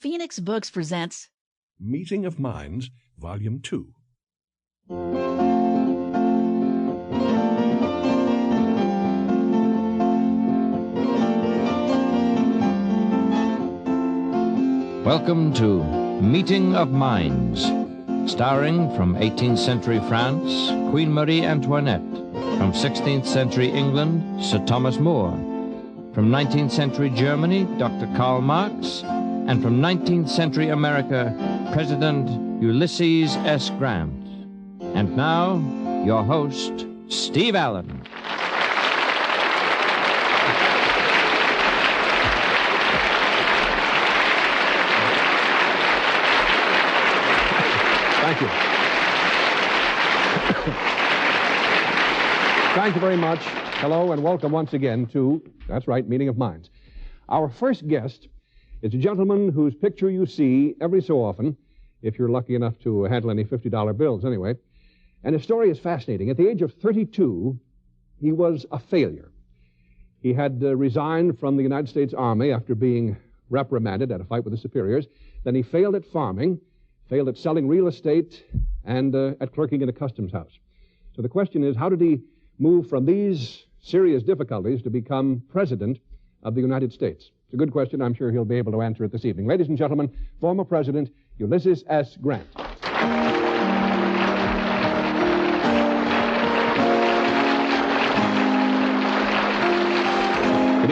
Phoenix Books presents Meeting of Minds, Volume 2. Welcome to Meeting of Minds, starring from 18th century France, Queen Marie Antoinette, from 16th century England, Sir Thomas More, from 19th century Germany, Dr. Karl Marx, and from 19th century America, President Ulysses S. Grant. And now, your host, Steve Allen. Thank you. Thank you very much. Hello and welcome once again to, that's right, Meeting of Minds. Our first guest is a gentleman whose picture you see every so often, if you're lucky enough to handle any $50 bills anyway. And his story is fascinating. At the age of 32, he was a failure. He had resigned from the United States Army after being reprimanded at a fight with his superiors. Then he failed at farming, failed at selling real estate, and at clerking in a customs house. So the question is, how did he move from these serious difficulties to become president of the United States? It's a good question. I'm sure he'll be able to answer it this evening. Ladies and gentlemen, former President Ulysses S. Grant. Good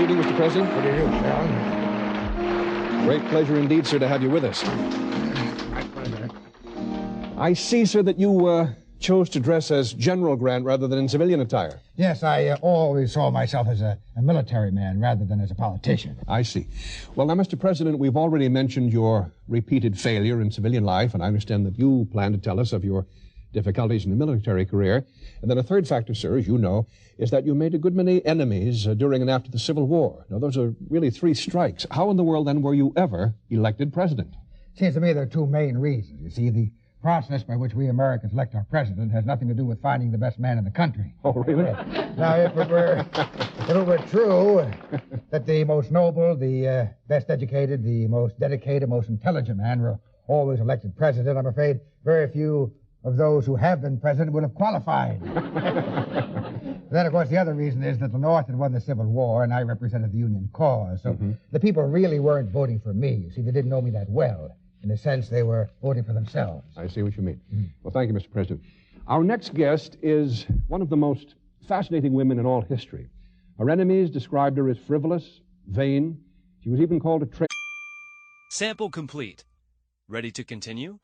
evening, Mr. President. Good evening, Alan. Great pleasure indeed, sir, to have you with us. My pleasure. I see, sir, that you chose to dress as General Grant rather than in civilian attire. Yes, I always saw myself as a military man rather than as a politician. I see. Well, now, Mr. President, we've already mentioned your repeated failure in civilian life, and I understand that you plan to tell us of your difficulties in the military career. And then a third factor, sir, as you know, is that you made a good many enemies during and after the Civil War. Now, those are really three strikes. How in the world, then, were you ever elected president? Seems to me there are two main reasons. You see, the process by which we Americans elect our president has nothing to do with finding the best man in the country. Oh, really? Now, if it were true that the most noble, the best educated, the most dedicated, most intelligent man were always elected president, I'm afraid very few of those who have been president would have qualified. Then, of course, the other reason is that the North had won the Civil War, and I represented the Union cause. So the people really weren't voting for me. You see, they didn't know me that well. In a sense, they were voting for themselves. I see what you mean. Well, thank you, Mr. President. Our next guest is one of the most fascinating women in all history. Her enemies described her as frivolous, vain. She was even called a Sample complete. Ready to continue?